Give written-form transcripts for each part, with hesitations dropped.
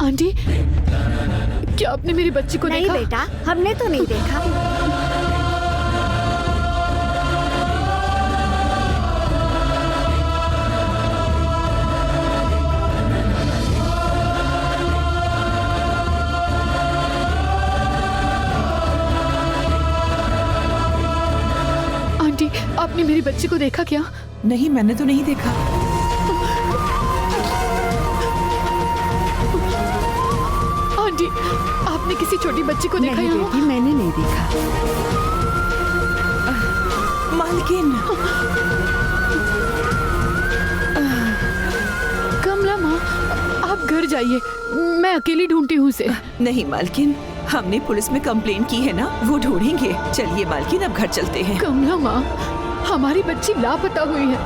Aunty, क्या आपने मेरी बच्ची को नहीं देखा? बेटा, हमने तो नहीं देखा। आंटी, आपने मेरी बच्ची को देखा क्या? नहीं, मैंने तो नहीं देखा। आंटी, आपने किसी छोटी बच्ची को देखा नहीं यहाँ? बेटी, मैंने नहीं देखा। मालकिन, कमला माँ, आप घर जाइए, मैं अकेली ढूंढती हूँ उसे। नहीं मालकिन, हमने पुलिस में कंप्लेंट की है ना, वो ढूंढेंगे। चलिए मालकिन, अब घर चलते हैं। कमला माँ, हमारी बच्ची लापता हुई है,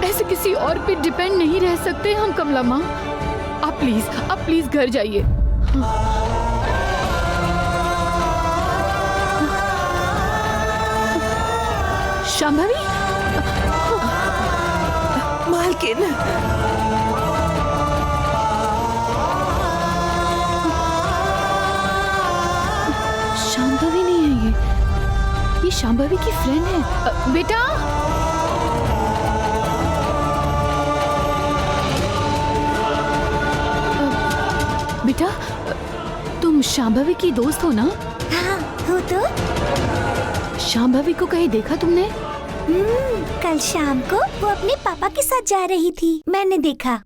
ऐसे किसी और पे डिपेंड नहीं रह सकते हम। कमला माँ, आप प्लीज घर जाइए। शांभवी, मालकिन, शांभवी नहीं है ये शांभवी की फ्रेंड है। बेटा, बेटा, तुम शांभवी की दोस्त हो ना? हाँ, हो तो। शांभवी को कहीं देखा तुमने? कल शाम को वो अपने पापा के साथ जा रही थी, मैंने देखा।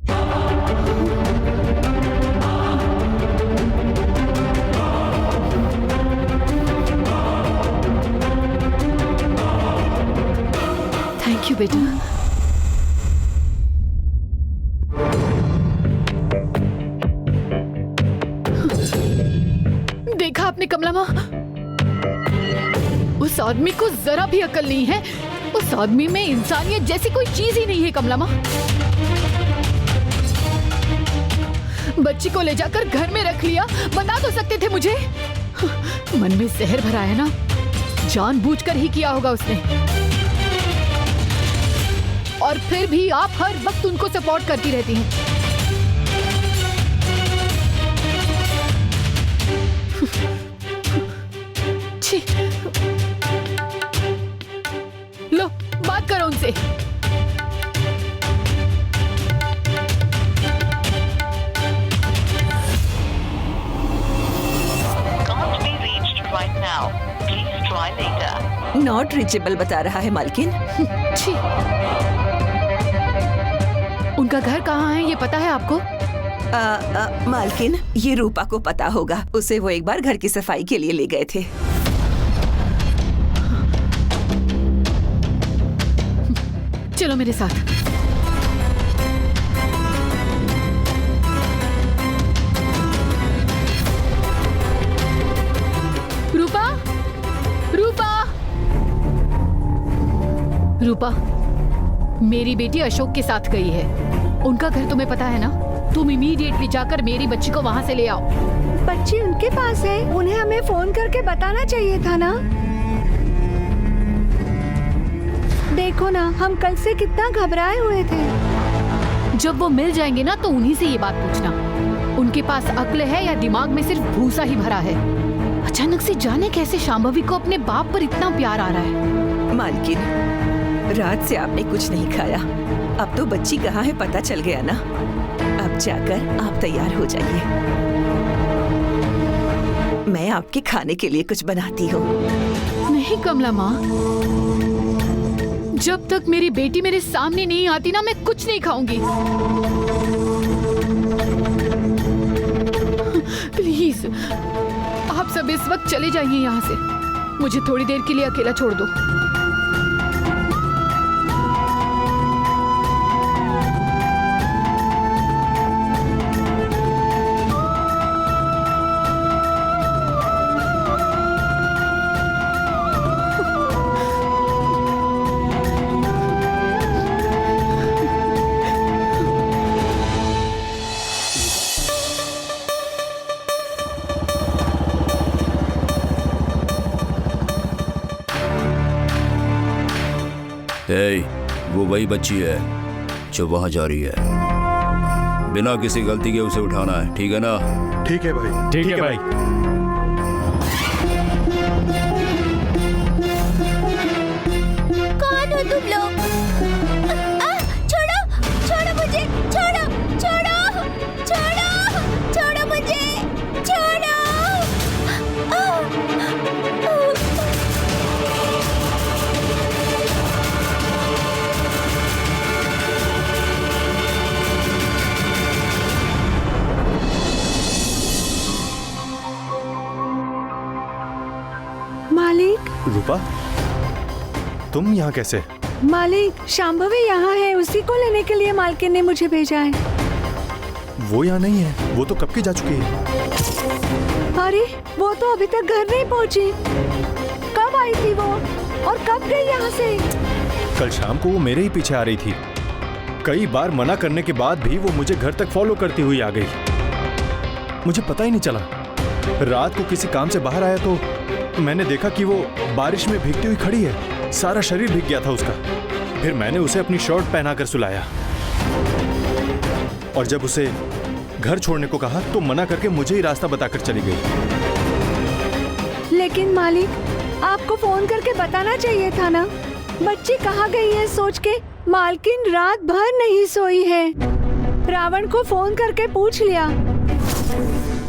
थैंक यू बेटा। देखा आपने कमला माँ, उस आदमी को जरा भी अकल नहीं है। उस आदमी में इंसानियत जैसी कोई चीज ही नहीं है। कमला माँ, बच्ची को ले जाकर घर में रख लिया, बता तो सकते थे मुझे। मन में जहर भरा है ना, जानबूझकर ही किया होगा उसने। और फिर भी आप हर वक्त उनको सपोर्ट करती रहती हैं। छी, लो बात करो उनसे। Can't be reached right now. Please try later. Not reachable बता रहा है मालकिन। छी, उनका घर कहाँ है ये पता है आपको? मालकिन, ये रूपा को पता होगा, उसे वो एक बार घर की सफाई के लिए ले गए थे। चलो मेरे साथ। रूपा, रूपा, रूपा, मेरी बेटी अशोक के साथ गई है। उनका घर तुम्हें पता है ना? तुम इमीडिएटली जाकर मेरी बच्ची को वहाँ से ले आओ। बच्ची उनके पास है, उन्हें हमें फोन करके बताना चाहिए था ना। देखो ना, हम कल से कितना घबराए हुए थे। जब वो मिल जाएंगे ना तो उन्हीं से ये बात पूछना, उनके पास अक्ल है या दिमाग में सिर्फ भूसा ही भरा है। अचानक से जाने कैसे शांभवी को अपने बाप पर इतना प्यार आ रहा है। मालकिन, रात से आपने कुछ नहीं खाया, अब तो बच्ची कहाँ है पता चल गया ना। अब जाकर आप तैयार हो जाइए, मैं आपके खाने के लिए कुछ बनाती हूँ। नहीं कमला माँ, जब तक मेरी बेटी मेरे सामने नहीं आती ना, मैं कुछ नहीं खाऊंगी। प्लीज आप सब इस वक्त चले जाइए यहाँ से, मुझे थोड़ी देर के लिए अकेला छोड़ दो। वो वही बच्ची है जो वहां जा रही है। बिना किसी गलती के उसे उठाना है, ठीक है ना? ठीक है भाई। ठीक है भाई। कौन हो तुम लोग? छोड़ो छोड़ो मुझे, छोड़ो छोड़ो छोड़ो छोड़ो मुझे, छोड़ो। मालिक, रूपा, तुम यहाँ कैसे? मालिक, शांभवी यहाँ है, उसी को लेने के लिए मालकिन ने मुझे भेजा है। वो यहाँ नहीं है, वो तो कब की जा चुकी है। अरे, वो तो अभी तक घर नहीं पहुँची। कब आई थी वो और कब गई यहाँ से? कल शाम को वो मेरे ही पीछे आ रही थी। कई बार मना करने के बाद भी वो मुझे घर तक फॉलो करती हुई आ गई। मुझे पता ही नहीं चला। रात को किसी काम से बाहर आया तो मैंने देखा कि वो बारिश में भीगती हुई खड़ी है। सारा शरीर भीग गया था उसका। फिर मैंने उसे अपनी शर्ट पहनाकर सुलाया और जब उसे घर छोड़ने को कहा तो मना करके मुझे ही रास्ता बताकर चली गई। लेकिन मालिक, आपको फोन करके बताना चाहिए था ना। बच्ची कहाँ गई है सोच के मालकिन रात भर नहीं सोई है। रावण को फोन करके पूछ लिया,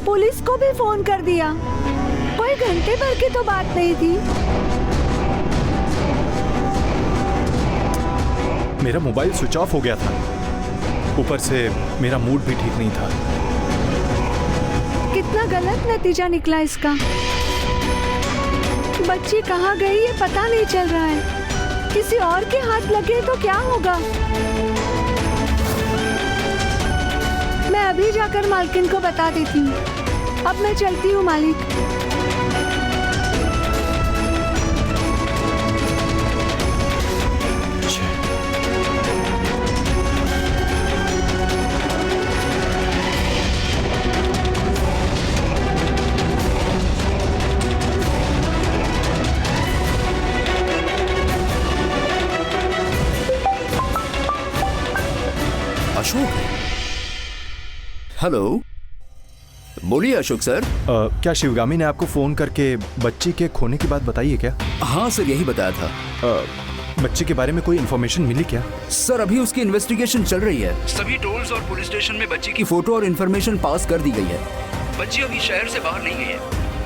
पुलिस को भी फोन कर दिया। कोई घंटे भर की तो बात नहीं थी। मेरा मोबाइल स्विच ऑफ हो गया था, ऊपर से मेरा मूड भी ठीक नहीं था। कितना गलत नतीजा निकला इसका। बच्ची कहाँ गई ये पता नहीं चल रहा है। किसी और के हाथ लगे तो क्या होगा। मैं अभी जाकर मालकिन को बता देती हूँ। अब मैं चलती हूँ मालिक। अशोक, हेलो, बोलिए अशोक सर। क्या शिवगामी ने आपको फोन करके बच्ची के खोने की बात बताई है क्या? हाँ सर, यही बताया था। बच्ची के बारे में कोई इन्फॉर्मेशन मिली क्या? सर अभी उसकी इन्वेस्टिगेशन चल रही है। सभी टोल्स और पुलिस स्टेशन में बच्ची की फोटो और इन्फॉर्मेशन पास कर दी गई है। बच्ची अभी शहर से बाहर नहीं गई है,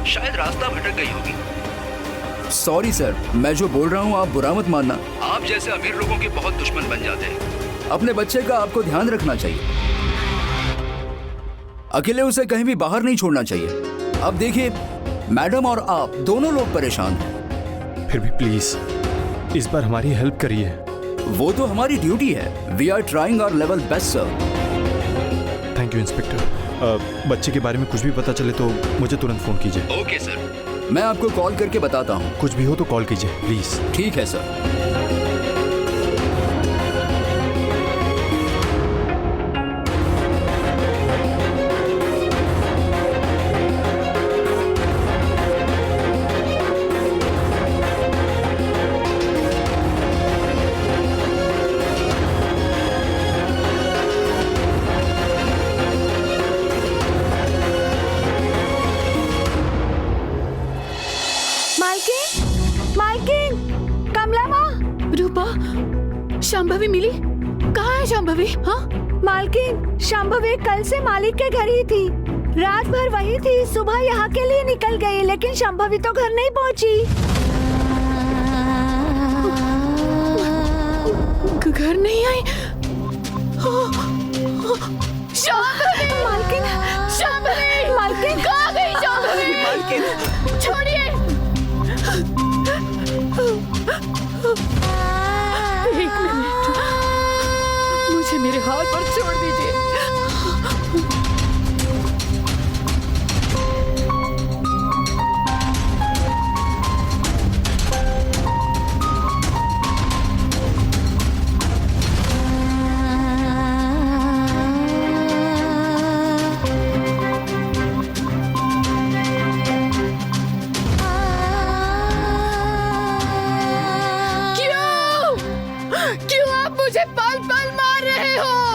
शायद रास्ता भटक गई होगी। सॉरी सर, मैं जो बोल रहा हूँ आप बुरा मत मानना। आप जैसे अमीर लोगों के बहुत दुश्मन बन जाते हैं। अपने बच्चे का आपको ध्यान रखना चाहिए। अकेले उसे कहीं भी बाहर नहीं छोड़ना चाहिए। अब देखिए, मैडम और आप दोनों लोग परेशान हैं। फिर भी प्लीज इस बार हमारी हेल्प करिए। वो तो हमारी ड्यूटी है। We are trying our level best sir. Thank you inspector. बच्चे के बारे में कुछ भी पता चले तो मुझे तुरंत फोन कीजिए। ओके सर, मैं आपको कॉल करके बताता हूँ। कुछ भी हो तो कॉल कीजिए प्लीज। ठीक है सर। शांभवी मिली? कहाँ है शांभवी? हाँ मालकिन, शांभवी कल से मालिक के घर ही थी। रात भर वही थी, सुबह यहाँ के लिए निकल गई, लेकिन शांभवी तो घर नहीं पहुँची। घर नहीं आई? शांभवी! मालकिन, शांभवी! मालकिन, कहाँ गई शांभवी? मालकिन, छोड़िए! एक मिनट, मुझे मेरे हाथ पर छोड़ दीजिए।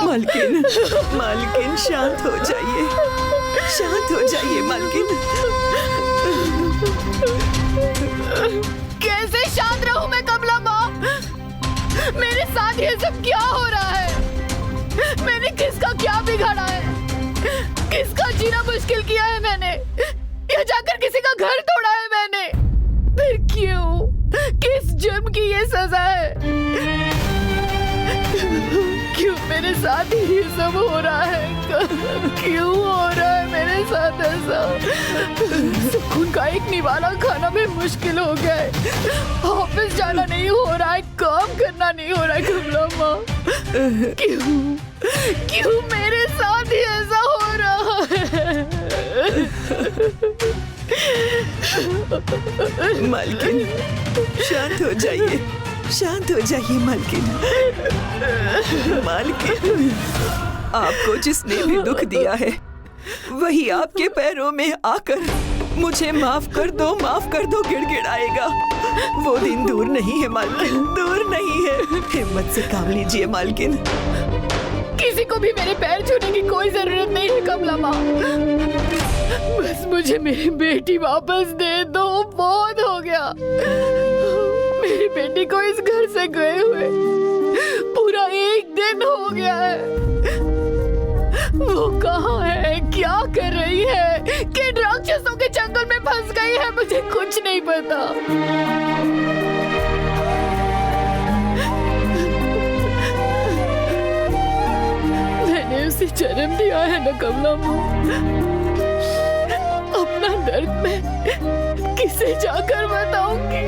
मालकिन, मालकिन शांत हो जाइए, शांत हो जाइए मालकिन। कैसे शांत रहूं मैं कमला माँ? मेरे साथ ये सब क्या हो रहा है? मैंने किसका क्या बिगाड़ा है? किसका जीना मुश्किल किया है मैंने? या जाकर किसी का घर तोड़ा है मैंने? फिर क्यों? किस जुर्म की ये सजा है? क्यों मेरे साथ ये सब हो रहा है? क्यों हो रहा है मेरे साथ ऐसा? सुकून का एक निवाला खाना भी मुश्किल हो गया है। ऑफिस जाना नहीं हो रहा है, काम करना नहीं हो रहा है कमला माँ। क्यों? क्यों मेरे साथ ही ऐसा हो रहा है? मालकिन शांत हो जाइए, शांत हो जाइए मालकिन। मालकिन, आपको जिसने भी दुख दिया है वही आपके पैरों में आकर मुझे माफ कर दो गिड़गिड़ाएगा। वो दिन दूर नहीं है मालकिन, दूर नहीं है। हिम्मत से काम लीजिए मालकिन। किसी को भी मेरे पैर छूने की कोई जरूरत नहीं है कमला माँ। बस मुझे मेरी बेटी वापस दे दो, बहुत हो गया। मेरी बेटी को इस घर से गए हुए पूरा 1 दिन हो गया है। वो कहाँ है, क्या कर रही है, किन राक्षसों के जंगल में फंस गई है, मुझे कुछ नहीं पता। मैंने उसे जन्म दिया है न कमला माँ। अपना दर्द मैं किसे जाकर बताऊंगी?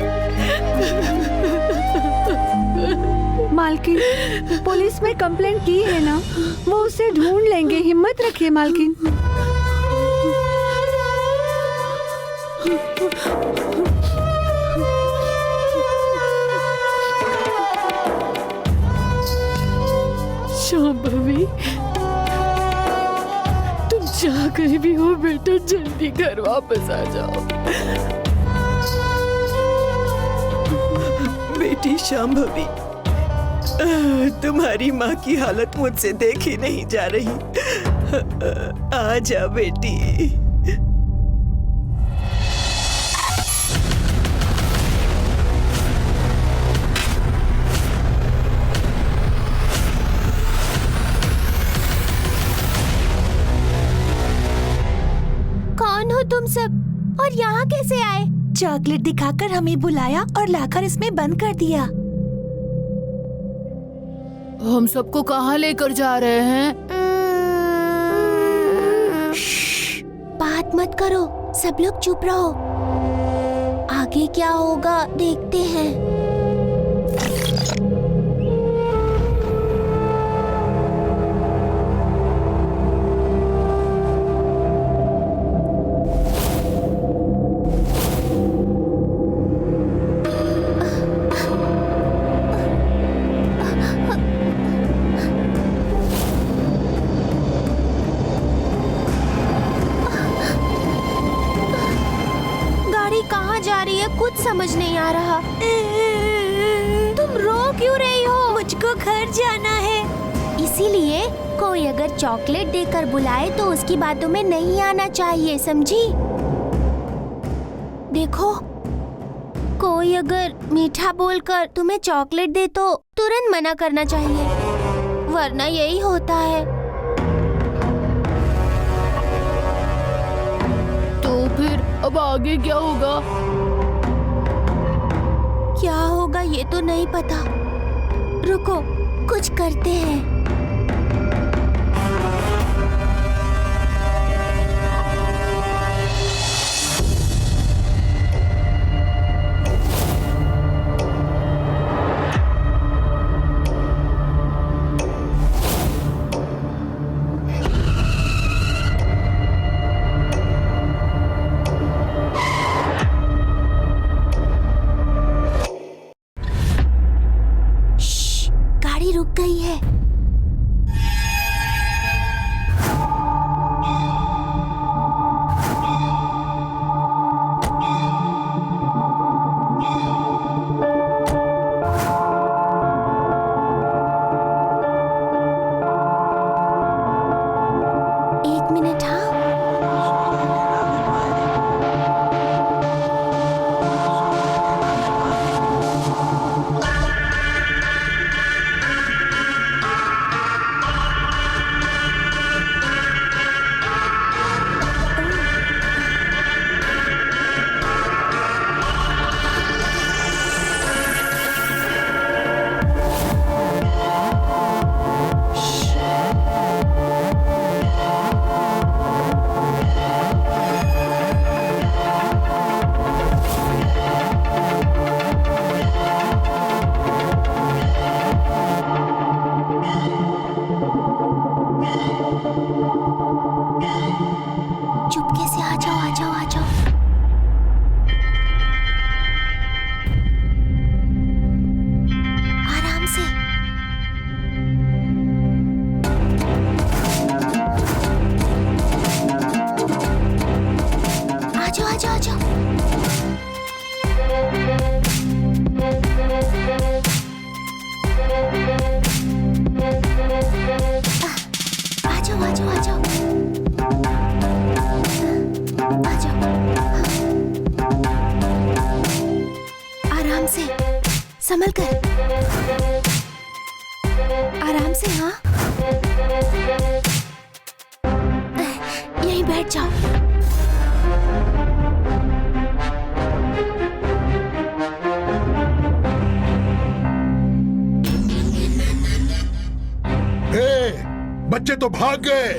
मालकिन, पुलिस में कंप्लेंट की है ना, वो उसे ढूंढ लेंगे। हिम्मत रखिए मालकिन। शांभवी, तुम जहाँ कहीं भी हो बेटा, जल्दी घर वापस आ जाओ। बेटी शांभवी, तुम्हारी माँ की हालत मुझसे देखी नहीं जा रही। आ जा बेटी। कौन हो तुम सब और यहाँ कैसे आए? चॉकलेट दिखाकर हमें बुलाया और लाकर इसमें बंद कर दिया। हम सबको कहाँ लेकर जा रहे हैं? बात मत करो, सब लोग चुप रहो। आगे क्या होगा देखते हैं। जा रही है, कुछ समझ नहीं आ रहा। तुम रो क्यों रही हो? मुझको घर जाना है। इसीलिए कोई अगर चॉकलेट देकर बुलाए तो उसकी बातों में नहीं आना चाहिए, समझी? देखो, कोई अगर मीठा बोलकर तुम्हें चॉकलेट दे तो तुरंत मना करना चाहिए, वरना यही होता है। तो फिर अब आगे क्या होगा? क्या होगा ये तो नहीं पता। रुको, कुछ करते हैं। रुक गई है। हल्के से आ जाओ आ जाओ आ जाओ। आराम से। आ जाओ आ जाओ आ जाओ। आ जाओ आ जाओ आ जाओ आ जाओ। आराम से, संभल कर, आराम से। हाँ, यहीं बैठ जाओ। बच्चे तो भाग गए।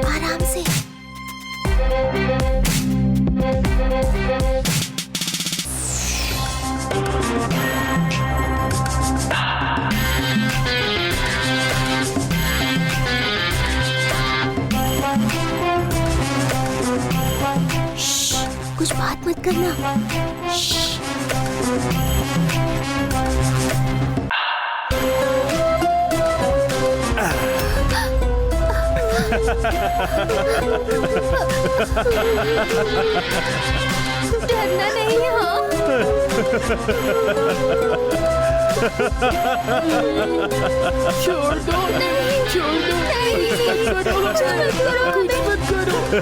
आराम से। कुछ बात मत करना। डरना नहीं है। हाँ, छोड़ दो, छोड़ दो, कुछ मत करो। छोड़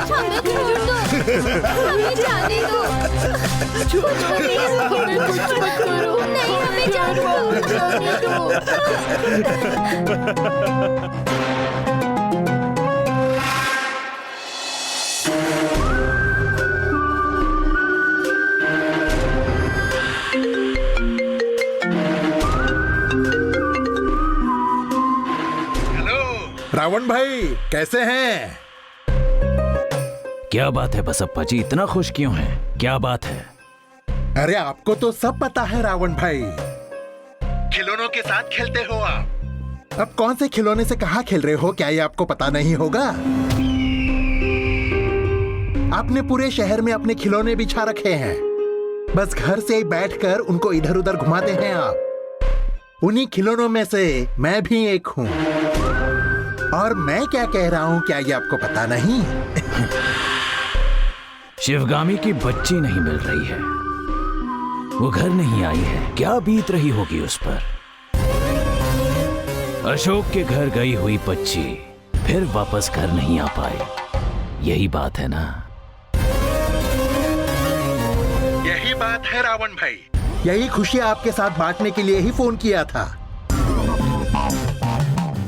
दो, हमें छोड़ दो, हमें जाने दो। हमें कुछ मत करो। नहीं, हमें जाने दो। रावण भाई कैसे हैं? क्या बात है बसप्पा जी, इतना खुश क्यों हैं? क्या बात है? अरे आपको तो सब पता है रावण भाई, खिलौनों के साथ खेलते हो आप। अब कौन से खिलौने से कहाँ खेल रहे हो, क्या ये आपको पता नहीं होगा? आपने पूरे शहर में अपने खिलौने बिछा रखे हैं, बस घर से ही बैठकर उनको इधर उधर घुमाते हैं आप। उन्हीं खिलौनों में से मैं भी एक हूँ। और मैं क्या कह रहा हूँ, क्या ये आपको पता नहीं? शिवगामी की बच्ची नहीं मिल रही है, वो घर नहीं आई है, क्या बीत रही होगी उस पर। अशोक के घर गई हुई बच्ची फिर वापस घर नहीं आ पाई, यही बात है ना? यही बात है रावण भाई, यही खुशी आपके साथ बांटने के लिए ही फोन किया था।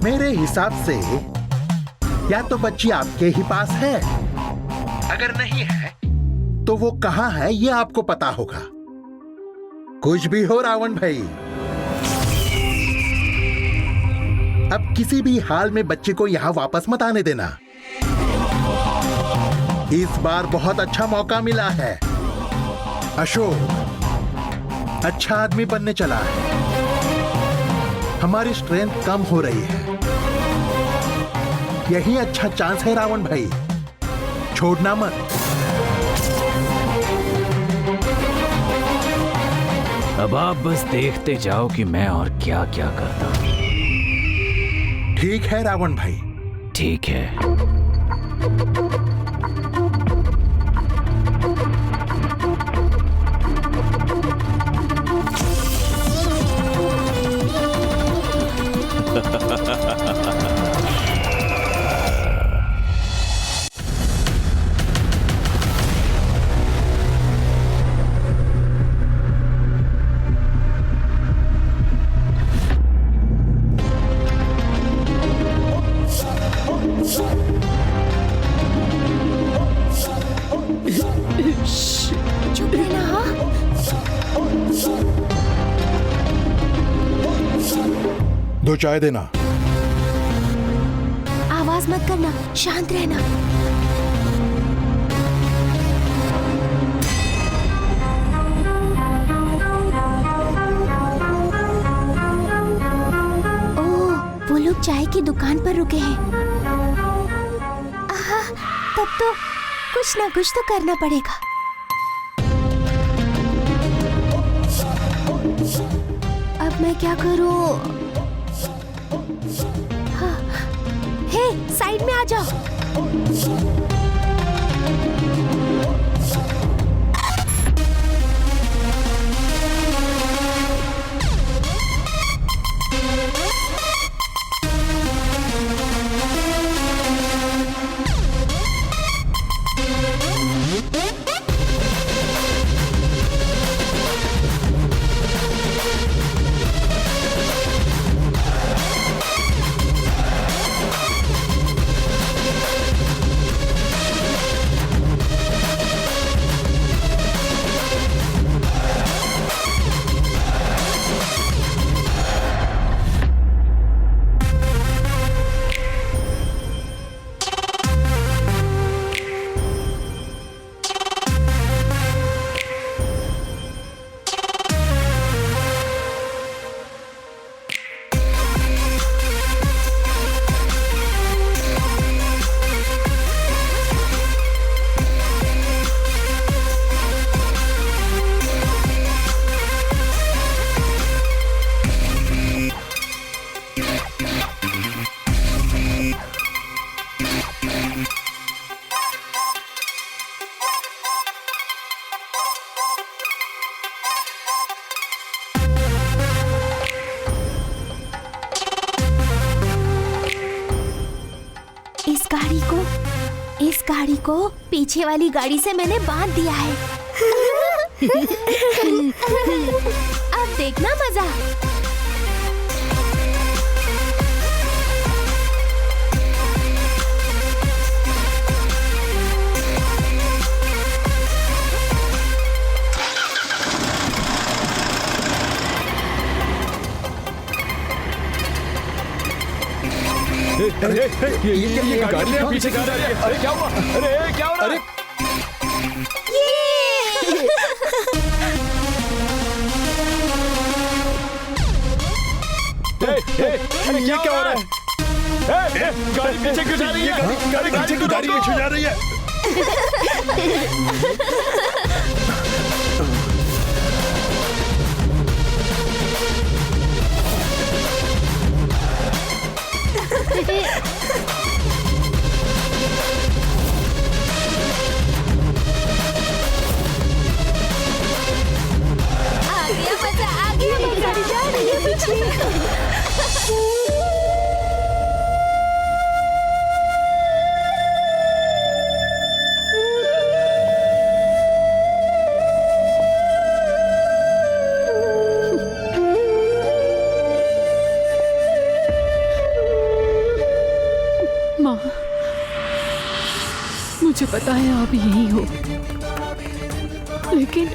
मेरे हिसाब से या तो बच्ची आपके ही पास है, अगर नहीं है तो वो कहाँ है ये आपको पता होगा। कुछ भी हो रावण भाई, अब किसी भी हाल में बच्चे को यहाँ वापस मत आने देना। इस बार बहुत अच्छा मौका मिला है। अशोक अच्छा आदमी बनने चला है, हमारी स्ट्रेंथ कम हो रही है, यही अच्छा चांस है रावण भाई, छोड़ना मत। अब आप बस देखते जाओ कि मैं और क्या क्या करता हूं। ठीक है रावण भाई, ठीक है। चुप रहना। हाँ, दो चाय देना। आवाज मत करना, शांत रहना। की दुकान पर रुके हैं। आहा, तब तो कुछ ना कुछ तो करना पड़ेगा। अब मैं क्या करूं? हाँ, हे, साइड में आ जाओ। इस गाड़ी को पीछे वाली गाड़ी से मैंने बांध दिया है। अब देखना मजा। ये गाड़ी के पीछे जा रही है। अरे क्या हुआ? अरे क्या हो रहा है? अरे ये क्या हो रहा है? गाड़ी पीछे क्यों जा रही है? गाड़ी पीछे जा रही है। माँ, मुझे पता है आप यहीं हो, लेकिन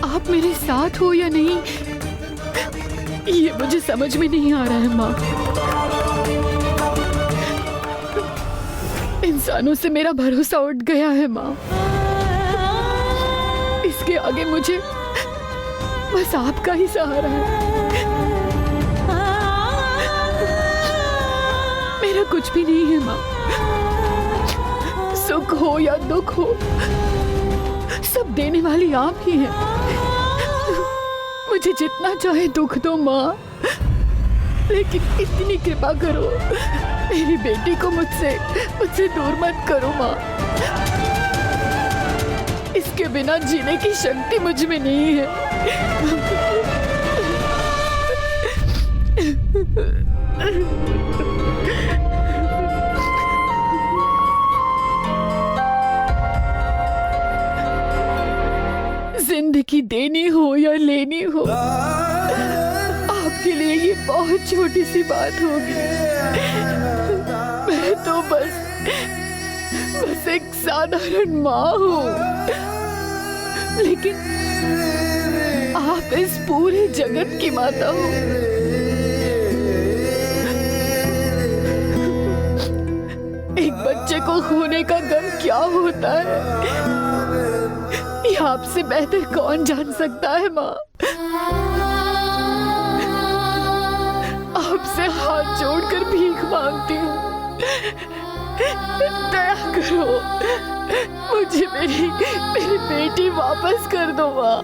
आप मेरे साथ हो या नहीं ये मुझे समझ में नहीं आ रहा है माँ। इंसानों से मेरा भरोसा उठ गया है माँ। इसके आगे मुझे बस आपका ही सहारा है। मेरा कुछ भी नहीं है माँ। सुख हो या दुख हो, सब देने वाली आप ही हैं। मुझे जितना चाहे दुख दो माँ, लेकिन इतनी कृपा करो, मेरी बेटी को मुझसे दूर मत करो माँ। इसके बिना जीने की शक्ति मुझ में नहीं है। जिंदगी देनी हो या लेनी हो, आपके लिए ये बहुत छोटी सी बात होगी। मैं तो बस एक साधारण माँ हूँ, लेकिन आप इस पूरे जगत की माता हो। एक बच्चे को खोने का गम क्या होता है, ये आपसे बेहतर कौन जान सकता है माँ। आपसे हाथ जोड़कर भीख मांगती हूँ, दया करो, मुझे मेरी बेटी वापस कर दो माँ।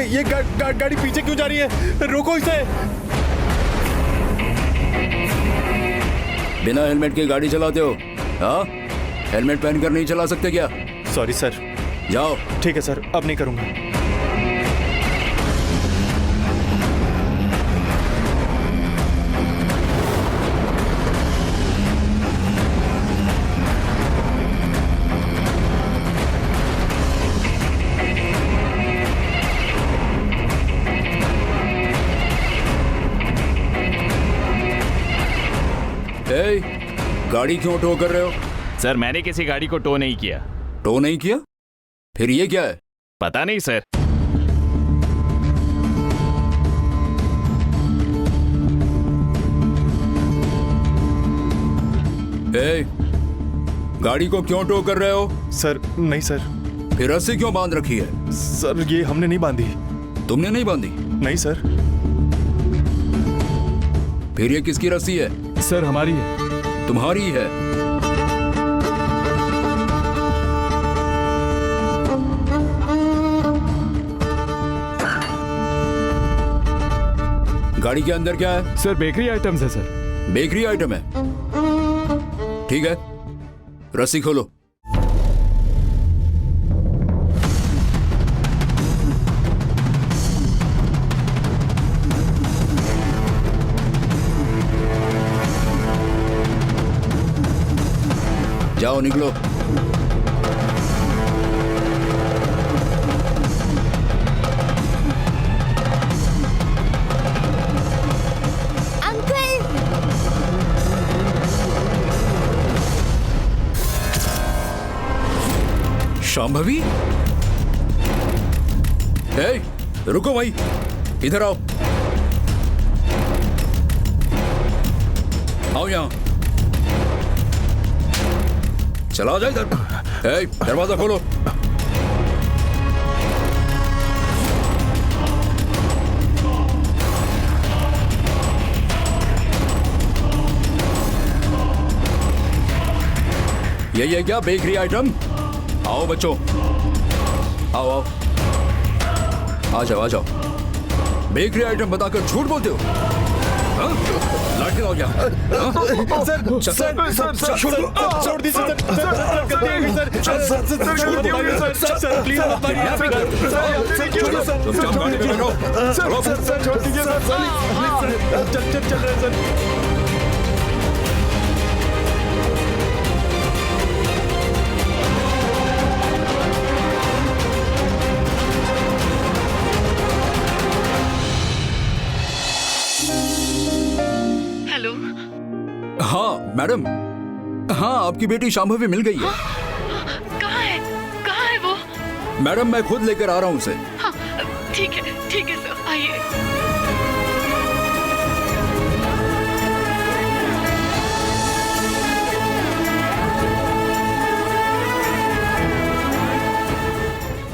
ये गाड़ी पीछे क्यों जा रही है? रोको इसे। बिना हेलमेट के गाड़ी चलाते हो? हाँ, हेलमेट पहनकर नहीं चला सकते क्या? Sorry sir. जाओ। ठीक है सर, अब नहीं करूंगा। गाड़ी क्यों टो कर रहे हो? सर मैंने किसी गाड़ी को टो नहीं किया। टो नहीं किया? फिर ये क्या है? पता नहीं सर। गाड़ी को क्यों टो कर रहे हो? सर नहीं सर। फिर रस्सी क्यों बांध रखी है? सर ये हमने नहीं बांधी। तुमने नहीं बांधी? नहीं सर। फिर ये किसकी रस्सी है? सर हमारी है। तुम्हारी है? गाड़ी के अंदर क्या है? सर बेकरी आइटम्स है सर। बेकरी आइटम है? ठीक है, रस्सी खोलो। जाओ निकलो। अंकल! शांभवी? रुको भाई, इधर आओ। आओ यहाँ। चला जाए इधर। दरवाजा खोलो। ये क्या बेकरी आइटम? आओ बच्चों, आओ आओ, आ जाओ आ जाओ। बेकरी आइटम बताकर झूठ बोलते हो? लाठी लाओ क्या? सर छोड़ दीजिए सर, प्लीज मत मारिए सर। चुपचाप गाड़ी में बैठो। सर छोड़ दीजिए सर, चल रहे सर। हाँ मैडम, हाँ आपकी बेटी शांभवी मिल गई है। कहाँ है वो? मैडम मैं खुद लेकर आ रहा हूँ उसे। हाँ, ठीक है सर, आइए।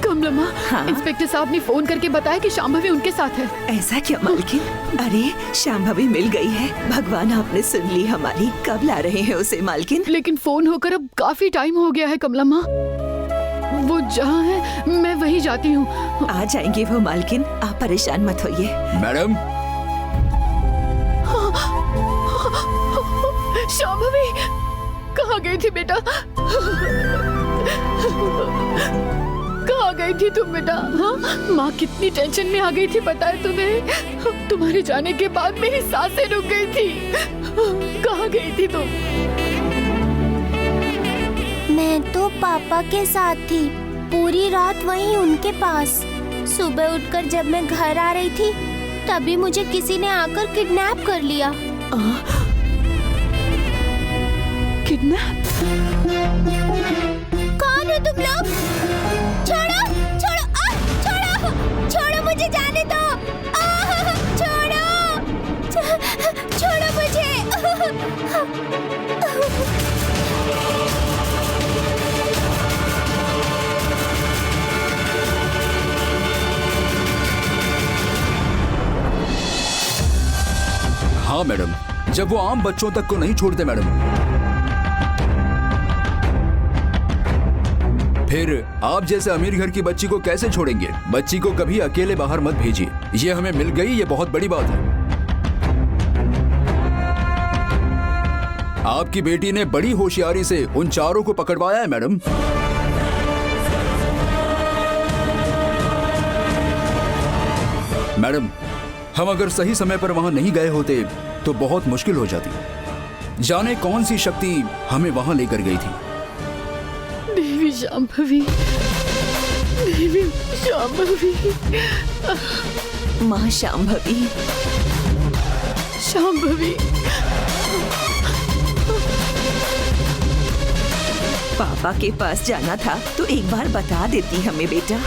कमलम्मा, हाँ? इंस्पेक्टर साहब ने फोन करके बताया कि शांभवी उनके साथ है। ऐसा क्या मालकिन? अरे शांभवी मिल गई है। भगवान आपने सुन ली हमारी। कब ला रहे हैं उसे मालकिन? लेकिन फोन होकर अब काफी टाइम हो गया है कमलम्मा। वो जहाँ है मैं वहीं जाती हूँ। आ जाएंगे वो मालकिन, आप परेशान मत होइए। मैडम शांभवी, कहाँ गई थी बेटा? कहाँ गई थी तुम बेटा? हाँ, माँ कितनी टेंशन में आ गई थी पता है तुम्हें? तुम्हारे जाने के बाद मेरी सांसें रुक गई थी। कहाँ गई थी तुम? मैं तो पापा के साथ थी, पूरी रात वहीं उनके पास। सुबह उठकर जब मैं घर आ रही थी तभी मुझे किसी ने आकर किडनैप कर लिया। किडनैप? कौन हो तुम लोग? छोड़ो, छोड़ो, छोड़ो, छोड़ो मुझे, जाने दो। छोड़ो, छोड़ो मुझे। हाँ मैडम, जब वो आम बच्चों तक को नहीं छोड़ते मैडम, फिर आप जैसे अमीर घर की बच्ची को कैसे छोड़ेंगे? बच्ची को कभी अकेले बाहर मत भेजिए। ये हमें मिल गई, ये बहुत बड़ी बात है। आपकी बेटी ने बड़ी होशियारी से उन चारों को पकड़वाया है मैडम। मैडम, हम अगर सही समय पर वहां नहीं गए होते तो बहुत मुश्किल हो जाती। जाने कौन सी शक्ति हमें वहां लेकर गई थी। देवी शांभवी, देवी शांभवी, माँ शांभवी। शांभवी, पापा के पास जाना था तो एक बार बता देती हमें बेटा।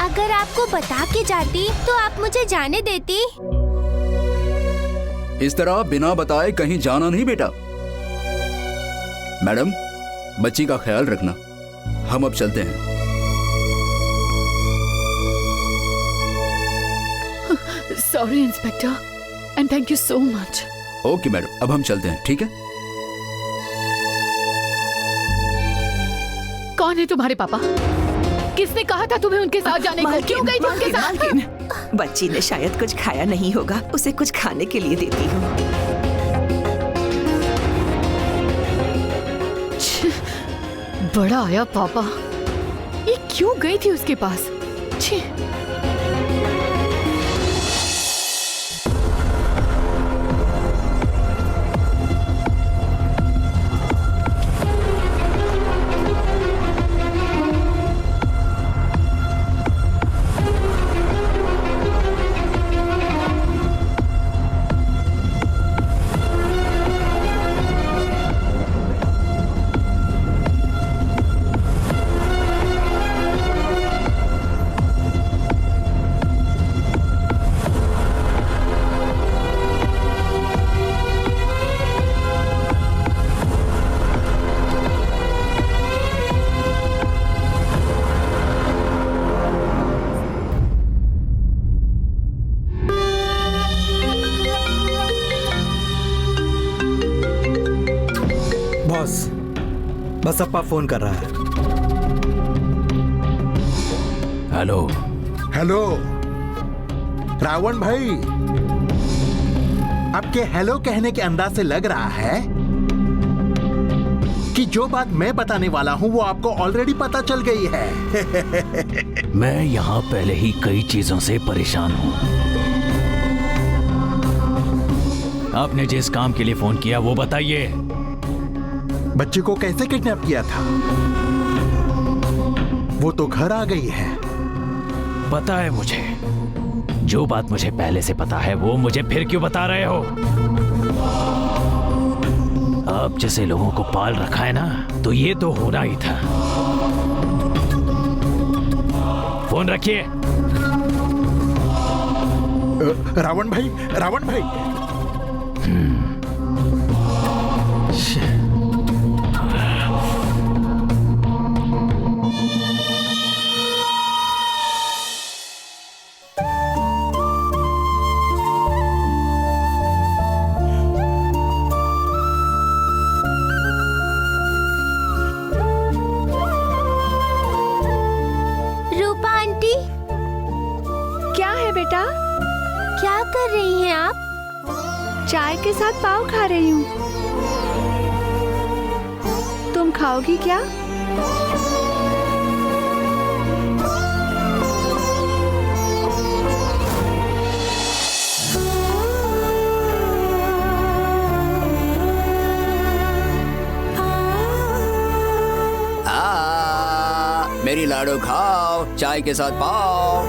अगर आपको बता के जाती तो आप मुझे जाने देती। इस तरह बिना बताए कहीं जाना नहीं बेटा। मैडम, बच्ची का ख्याल रखना। हम अब चलते हैं। Sorry inspector, and thank you so much. Okay madam, अब हम चलते हैं, ठीक है? कौन है तुम्हारे पापा? किसने कहा था तुम्हें उनके साथ जाने को? क्यों गई थी उनके साथ? बच्ची ने शायद कुछ खाया नहीं होगा, उसे कुछ खाने के लिए देती हूँ। बड़ा आया पापा। ये क्यों गई थी उसके पास? छी। बस अप्पा फोन कर रहा है। हेलो। हेलो रावण भाई, आपके हेलो कहने के अंदाज से लग रहा है कि जो बात मैं बताने वाला हूं वो आपको ऑलरेडी पता चल गई है। मैं यहाँ पहले ही कई चीजों से परेशान हूँ। आपने जिस काम के लिए फोन किया वो बताइए। बच्ची को कैसे किडनैप किया था? वो तो घर आ गई है। पता है मुझे। जो बात मुझे पहले से पता है वो मुझे फिर क्यों बता रहे हो? आप जैसे लोगों को पाल रखा है ना, तो ये तो होना ही था। फोन रखिए। रावण भाई, रावण भाई। क्या है बेटा? क्या कर रही हैं आप? चाय के साथ पाव खा रही हूँ। तुम खाओगी क्या? मेरी लाडो खाओ, चाय के साथ पाव।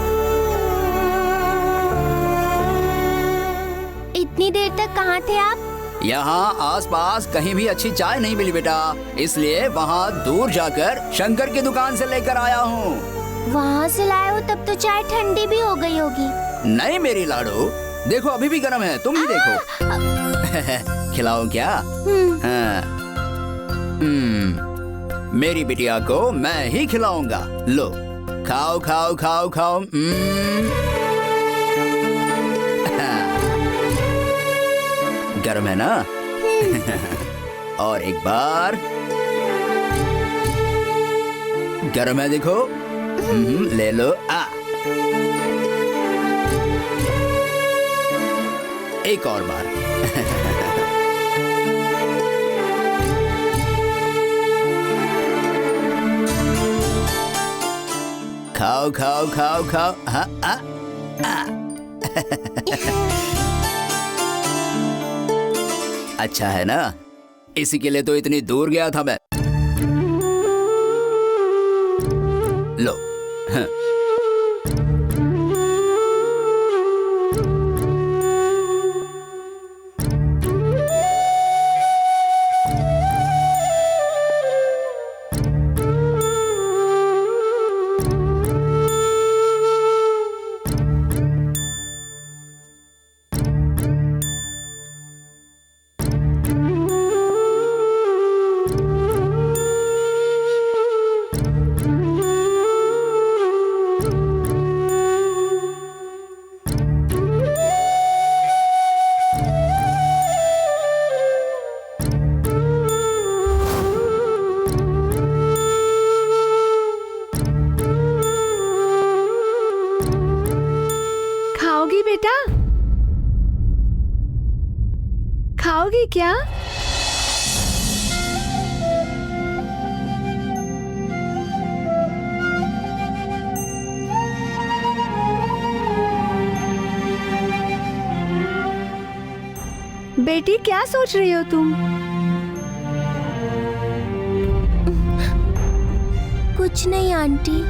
इतनी देर तक कहाँ थे आप? यहाँ आसपास कहीं भी अच्छी चाय नहीं मिली बेटा, इसलिए वहाँ दूर जाकर शंकर की दुकान से लेकर आया हूँ। वहाँ से लाए हो तब तो चाय ठंडी भी हो गई होगी। नहीं मेरी लाडो, देखो अभी भी गर्म है, तुम भी देखो। खिलाओ क्या? हाँ। मेरी बिटिया को मैं ही खिलाऊंगा। लो खाओ खाओ खाओ खाओ। गर्म है ना? और एक बार। गर्म है देखो। ले लो। एक और बार। खाओ खाओ खाओ खाओ। हाँ। अच्छा है ना? इसी के लिए तो इतनी दूर गया था मैं। लो। हाँ। बेटा खाओगी क्या? बेटी क्या सोच रही हो तुम? कुछ नहीं आंटी।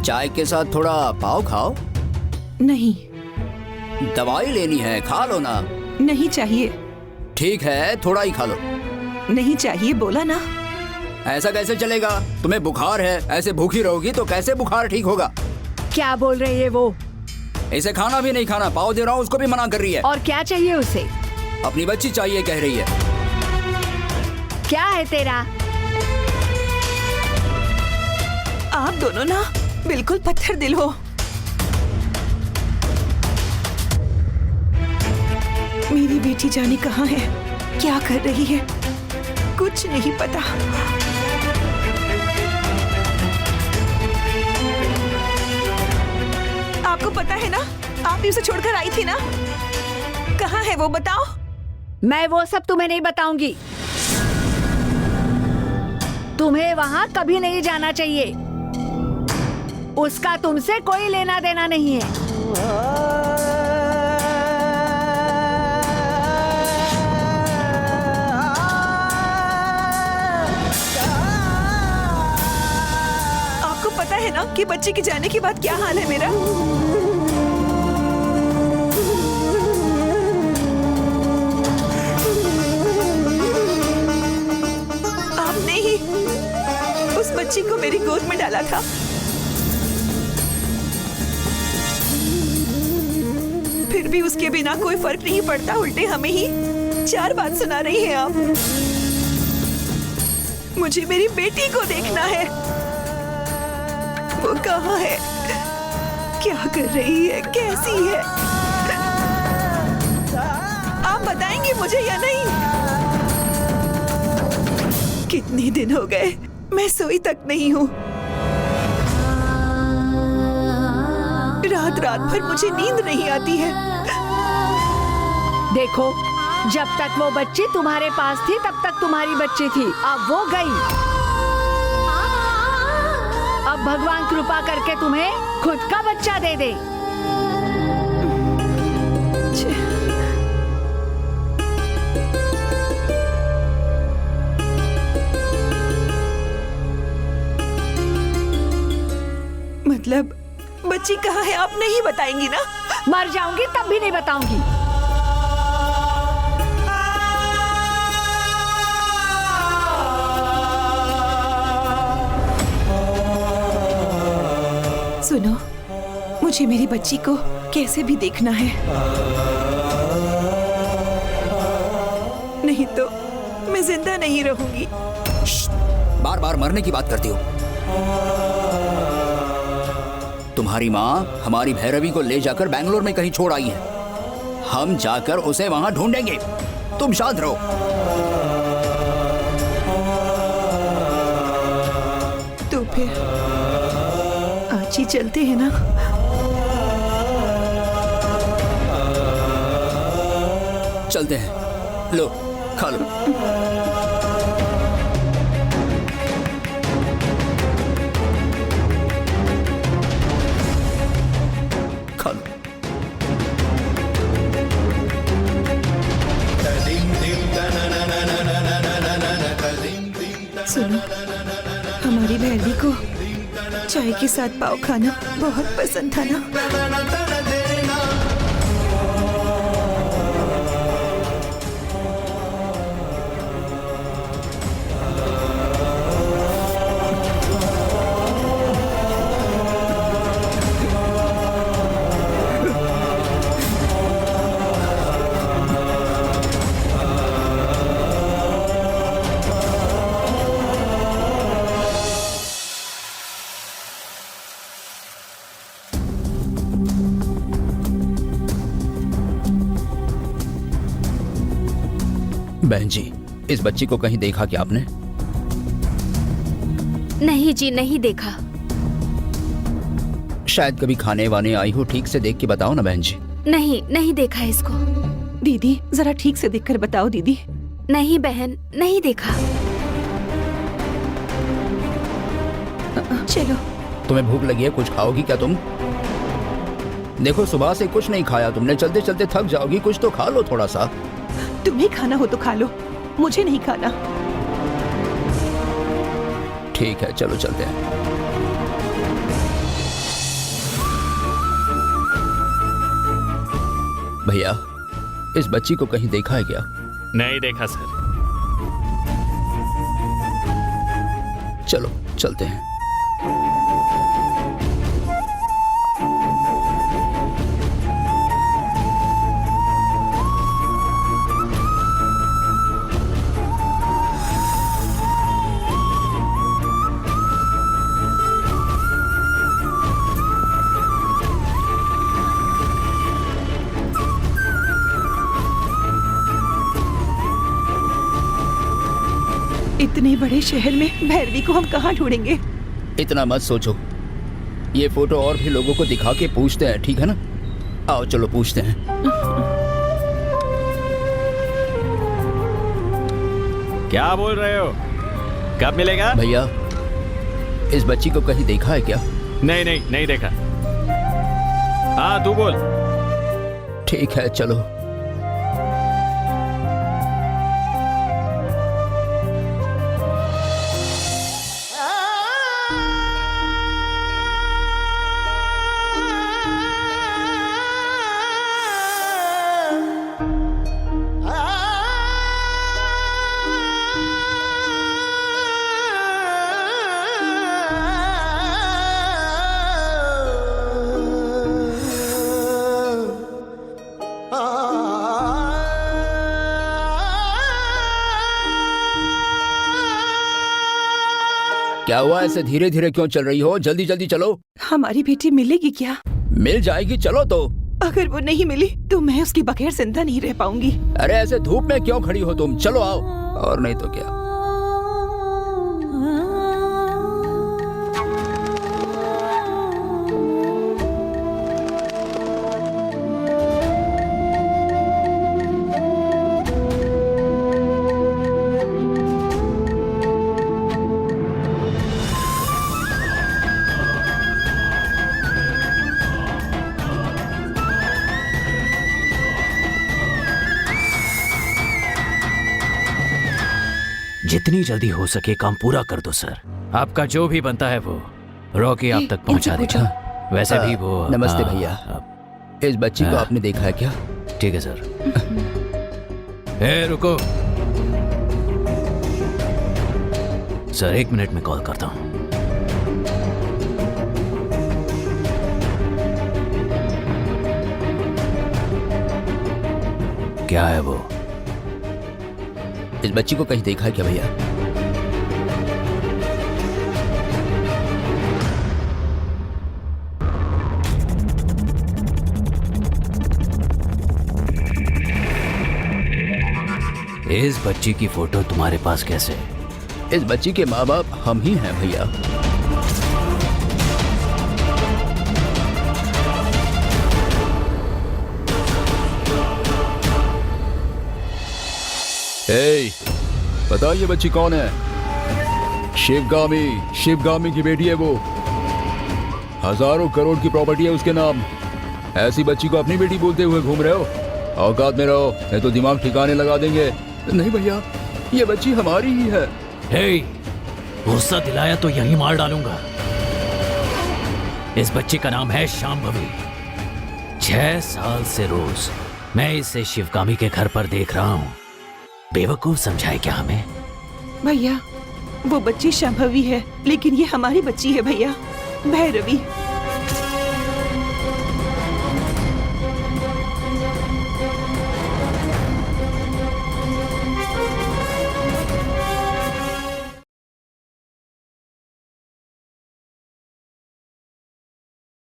चाय के साथ थोड़ा पाव खाओ। नहीं। दवाई लेनी है, खा लो ना। नहीं चाहिए। ठीक है, थोड़ा ही खा लो। नहीं चाहिए बोला ना। ऐसा कैसे चलेगा? तुम्हें बुखार है, ऐसे भूखी रहोगी तो कैसे बुखार ठीक होगा? क्या बोल रही है वो? इसे खाना भी नहीं खाना, पाव दे रहा हूँ उसको भी मना कर रही है। और क्या चाहिए उसे? अपनी बच्ची चाहिए कह रही है। क्या है तेरा? आप दोनों ना बिल्कुल पत्थर दिल हो। मेरी बेटी जाने कहाँ है, क्या कर रही है, कुछ नहीं पता। आपको पता है ना, आप ही उसे छोड़कर आई थी ना। कहाँ है वो बताओ। मैं वो सब तुम्हें नहीं बताऊंगी। तुम्हें वहाँ कभी नहीं जाना चाहिए। उसका तुमसे कोई लेना देना नहीं है। आपको पता है ना कि बच्चे के जाने के बाद क्या हाल है मेरा। आपने ही उस बच्ची को मेरी गोद में डाला था। फिर फिर भी उसके बिना कोई फर्क नहीं पड़ता, उल्टे हमें ही 4 बात सुना रही हैं आप। मुझे मेरी बेटी को देखना है। वो कहाँ है, क्या कर रही है, कैसी है? आप बताएंगे मुझे या नहीं? कितने दिन हो गए मैं सोई तक नहीं हूँ। रात रात भर मुझे नींद नहीं आती है। देखो, जब तक वो बच्ची तुम्हारे पास थी तब तक तुम्हारी बच्ची थी, अब वो गई। अब भगवान कृपा करके तुम्हें खुद का बच्चा दे दे। मतलब बच्ची कहाँ है आप नहीं बताएंगी ना? मर जाऊंगी तब भी नहीं बताऊंगी। सुनो, मुझे मेरी बच्ची को कैसे भी देखना है, नहीं तो मैं जिंदा नहीं रहूंगी। बार बार मरने की बात करती हो। तुम्हारी माँ हमारी भैरवी को ले जाकर बैंगलोर में कहीं छोड़ आई है। हम जाकर उसे वहां ढूंढेंगे, तुम शांत रहो। तो फिर आज ही चलते हैं ना? चलते हैं, लो खा लो। खा लो। सुनो, हमारी भैरवी को चाय के साथ पाव खाना बहुत पसंद था ना? बहन जी, इस बच्ची को कहीं देखा क्या आपने? नहीं जी, नहीं देखा। शायद कभी खाने वाने आई हो, ठीक से देख के बताओ ना बहन जी। नहीं, नहीं देखा इसको। दीदी जरा ठीक से देखकर बताओ दीदी। नहीं बहन, नहीं देखा। चलो। तुम्हें भूख लगी है, कुछ खाओगी क्या तुम? देखो सुबह से कुछ नहीं खाया तुमने, चलते चलते थक जाओगी, कुछ तो खा लो थोड़ा सा। तुम्हें खाना हो तो खा लो, मुझे नहीं खाना। ठीक है, चलो चलते हैं। भैया, इस बच्ची को कहीं देखा है क्या? नहीं देखा सर। चलो चलते हैं। इतने बड़े शहर में भैरवी को हम कहाँ ढूंढेंगे? इतना मत सोचो, ये फोटो और भी लोगों को दिखा के पूछते हैं, ठीक है ना? आओ चलो पूछते हैं। क्या बोल रहे हो? कब मिलेगा? भैया, इस बच्ची को कहीं देखा है क्या? नहीं नहीं, नहीं देखा। हाँ तू बोल। ठीक है चलो। क्या हुआ, ऐसे धीरे धीरे क्यों चल रही हो? जल्दी जल्दी चलो। हमारी बेटी मिलेगी क्या? मिल जाएगी, चलो तो। अगर वो नहीं मिली तो मैं उसके बगैर जिंदा नहीं रह पाऊंगी। अरे ऐसे धूप में क्यों खड़ी हो तुम? चलो आओ। और नहीं तो क्या। जितनी जल्दी हो सके काम पूरा कर दो सर। आपका जो भी बनता है वो रॉकी आप तक पहुंचा देगा। वैसे भी वो नमस्ते भैया। इस बच्ची को आपने देखा है क्या? ठीक है सर। रुको सर, 1 मिनट में कॉल करता हूँ। क्या है वो? इस बच्ची को कहीं देखा है क्या भैया? इस बच्ची की फोटो तुम्हारे पास कैसे? इस बच्ची के माँ बाप हम ही हैं भैया। पता ये बच्ची कौन है? शिवगामी की बेटी है वो। हजारों करोड़ की प्रॉपर्टी है उसके नाम। ऐसी बच्ची को अपनी बेटी बोलते हुए घूम रहे हो? औकात में रहो, नहीं तो दिमाग ठिकाने लगा देंगे। नहीं भैया, ये बच्ची हमारी ही है। गुस्सा दिलाया तो यहीं मार डालूंगा। इस बच्ची का नाम है शांभवी। 6 साल से रोज मैं इसे शिवगामी के घर पर देख रहा हूँ। बेवकूफ समझाए क्या हमें? भैया वो बच्ची शांभवी है, लेकिन ये हमारी बच्ची है भैया, भैरवी।